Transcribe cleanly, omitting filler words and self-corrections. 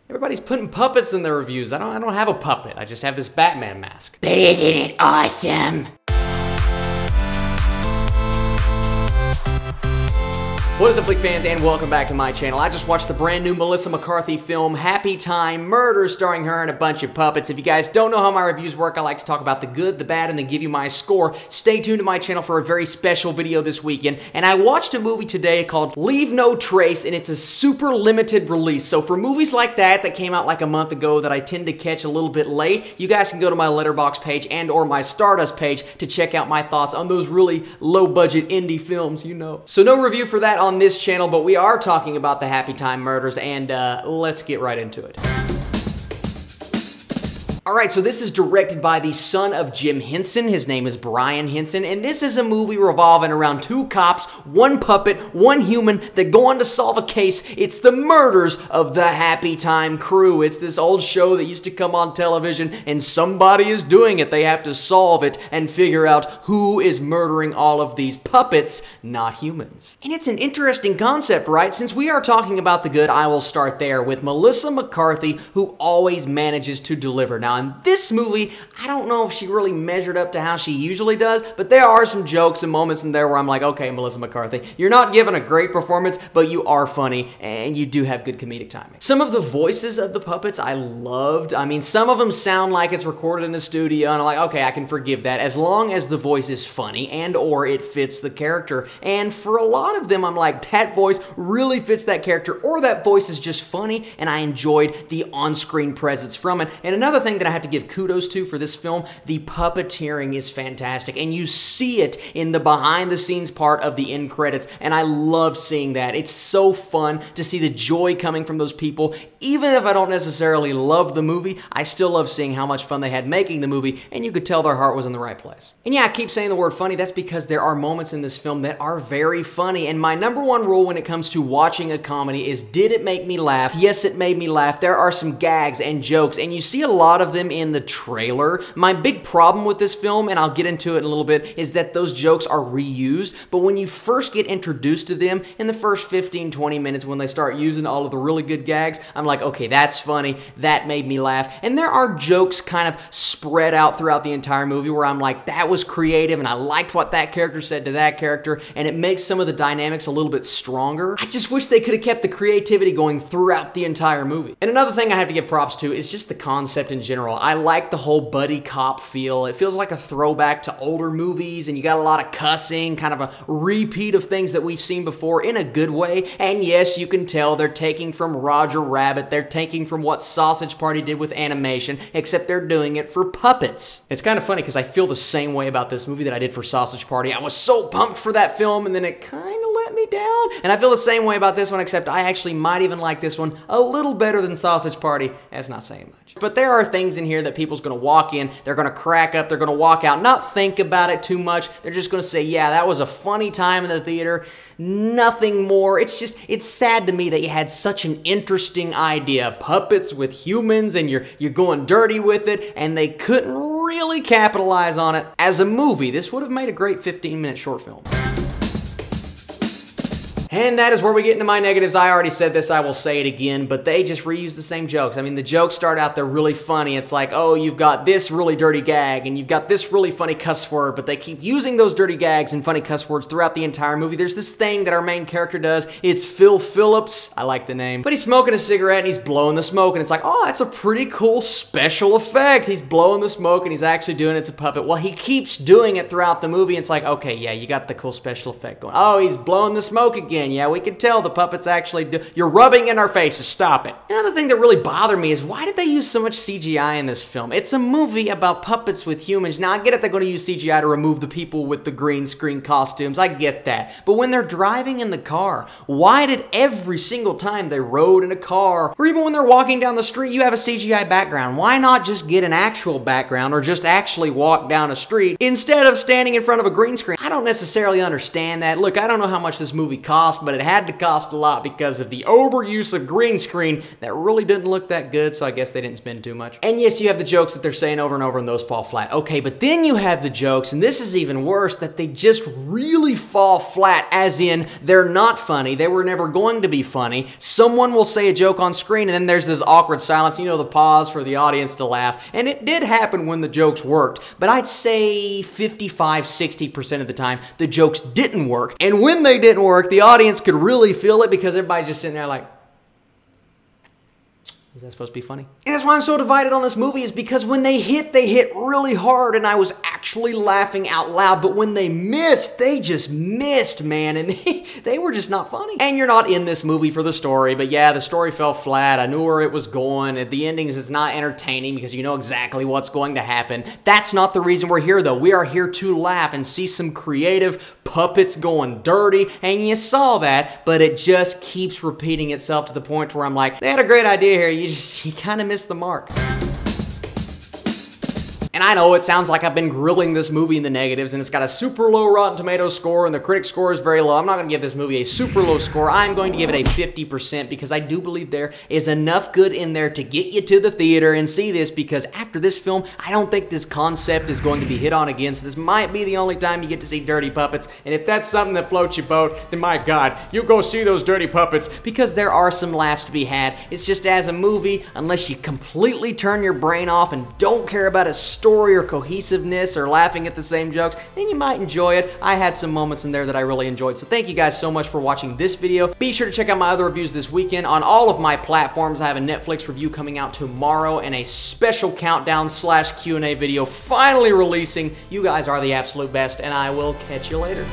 Everybody's putting puppets in their reviews. I don't have a puppet. I just have this Batman mask. But isn't it awesome? What is up, Flick fans, and welcome back to my channel. I just watched the brand new Melissa McCarthy film, Happytime Murder, starring her and a bunch of puppets. If you guys don't know how my reviews work, I like to talk about the good, the bad, and then give you my score. Stay tuned to my channel for a very special video this weekend. And I watched a movie today called Leave No Trace, and it's a super limited release. So for movies like that came out like a month ago that I tend to catch a little bit late, you guys can go to my Letterboxd page and or my Stardust page to check out my thoughts on those really low-budget indie films, you know. So no review for that on this channel, but we are talking about the Happytime Murders, and let's get right into it. Alright, so this is directed by the son of Jim Henson. His name is Brian Henson, and this is a movie revolving around two cops, one puppet, one human, that go on to solve a case. It's the murders of the Happytime crew. It's this old show that used to come on television, and somebody is doing it. They have to solve it and figure out who is murdering all of these puppets, not humans. And it's an interesting concept, right? Since we are talking about the good, I will start there with Melissa McCarthy, who always manages to deliver. Now, in this movie, I don't know if she really measured up to how she usually does, but there are some jokes and moments in there where I'm like, okay, Melissa McCarthy, you're not giving a great performance, but you are funny, and you do have good comedic timing. Some of the voices of the puppets I loved. I mean, some of them sound like it's recorded in a studio, and I'm like, okay, I can forgive that, as long as the voice is funny and or it fits the character. And for a lot of them, I'm like, that voice really fits that character, or that voice is just funny, and I enjoyed the on-screen presence from it. And another thing that I have to give kudos to for this film, the puppeteering is fantastic, and you see it in the behind-the-scenes part of the end credits, and I love seeing that. It's so fun to see the joy coming from those people. Even if I don't necessarily love the movie, I still love seeing how much fun they had making the movie, and you could tell their heart was in the right place. And yeah, I keep saying the word funny. That's because there are moments in this film that are very funny, and my number one rule when it comes to watching a comedy is, did it make me laugh? Yes, it made me laugh. There are some gags and jokes, and you see a lot of them in the trailer. My big problem with this film, and I'll get into it in a little bit, is that those jokes are reused, but when you first get introduced to them, in the first 15-20 minutes when they start using all of the really good gags, I'm like, okay, that's funny, that made me laugh. And there are jokes kind of spread out throughout the entire movie where I'm like, that was creative, and I liked what that character said to that character, and it makes some of the dynamics a little bit stronger. I just wish they could have kept the creativity going throughout the entire movie. And another thing I have to give props to is just the concept in general. I like the whole buddy cop feel. It feels like a throwback to older movies, and you got a lot of cussing, kind of a repeat of things that we've seen before in a good way. And yes, you can tell they're taking from Roger Rabbit, they're taking from what Sausage Party did with animation, except they're doing it for puppets. It's kind of funny because I feel the same way about this movie that I did for Sausage Party. I was so pumped for that film, and then it kind of let me down. And I feel the same way about this one, except I actually might even like this one a little better than Sausage Party. That's not saying much. But there are things in here that people's gonna walk in, they're gonna crack up, they're gonna walk out, not think about it too much. They're just gonna say, yeah, that was a funny time in the theater, nothing more. It's sad to me that you had such an interesting idea, puppets with humans, and you're going dirty with it, and they couldn't really capitalize on it. As a movie, this would have made a great 15-minute short film. And that is where we get into my negatives. I already said this, I will say it again, but they just reuse the same jokes. I mean, the jokes start out, they're really funny. It's like, oh, you've got this really dirty gag, and you've got this really funny cuss word, but they keep using those dirty gags and funny cuss words throughout the entire movie. There's this thing that our main character does. It's Phil Phillips. I like the name. But he's smoking a cigarette, and he's blowing the smoke, and it's like, oh, that's a pretty cool special effect. He's blowing the smoke, and he's actually doing it. It's a puppet. Well, he keeps doing it throughout the movie, and it's like, okay, yeah, you got the cool special effect going. Oh, he's blowing the smoke again. Yeah, we can tell the puppets actually do. You're rubbing in our faces. Stop it. Another thing that really bothered me is, why did they use so much CGI in this film? It's a movie about puppets with humans. Now, I get it, they're going to use CGI to remove the people with the green screen costumes. I get that. But when they're driving in the car, why did every single time they rode in a car, or even when they're walking down the street, you have a CGI background? Why not just get an actual background, or just actually walk down a street instead of standing in front of a green screen? I don't necessarily understand that. Look, I don't know how much this movie cost. cost, but it had to cost a lot because of the overuse of green screen that really didn't look that good, so I guess they didn't spend too much. And yes, you have the jokes that they're saying over and over and those fall flat. Okay, but then you have the jokes, and this is even worse, that they just really fall flat, as in they're not funny. They were never going to be funny. Someone will say a joke on screen, and then there's this awkward silence, you know, the pause for the audience to laugh. And it did happen when the jokes worked, but I'd say 55–60% of the time, the jokes didn't work. And when they didn't work, the audience could really feel it because everybody's just sitting there like, is that supposed to be funny? And that's why I'm so divided on this movie, is because when they hit really hard and I was actually laughing out loud, but when they missed, they just missed, man, and they were just not funny. And you're not in this movie for the story, but yeah, the story fell flat. I knew where it was going. At the endings, it's not entertaining because you know exactly what's going to happen. That's not the reason we're here, though. We are here to laugh and see some creative puppets going dirty, and you saw that, but it just keeps repeating itself to the point where I'm like, they had a great idea here, you kind of missed the mark. And I know it sounds like I've been grilling this movie in the negatives, and it's got a super low Rotten Tomatoes score, and the critic score is very low. I'm not going to give this movie a super low score. I'm going to give it a 50% because I do believe there is enough good in there to get you to the theater and see this, because after this film, I don't think this concept is going to be hit on again, so this might be the only time you get to see dirty puppets, and if that's something that floats your boat, then my God, you go see those dirty puppets, because there are some laughs to be had. It's just, as a movie, unless you completely turn your brain off and don't care about a story or cohesiveness or laughing at the same jokes, then you might enjoy it. I had some moments in there that I really enjoyed. So thank you guys so much for watching this video. Be sure to check out my other reviews this weekend on all of my platforms. I have a Netflix review coming out tomorrow and a special countdown/Q&A video finally releasing. You guys are the absolute best, and I will catch you later.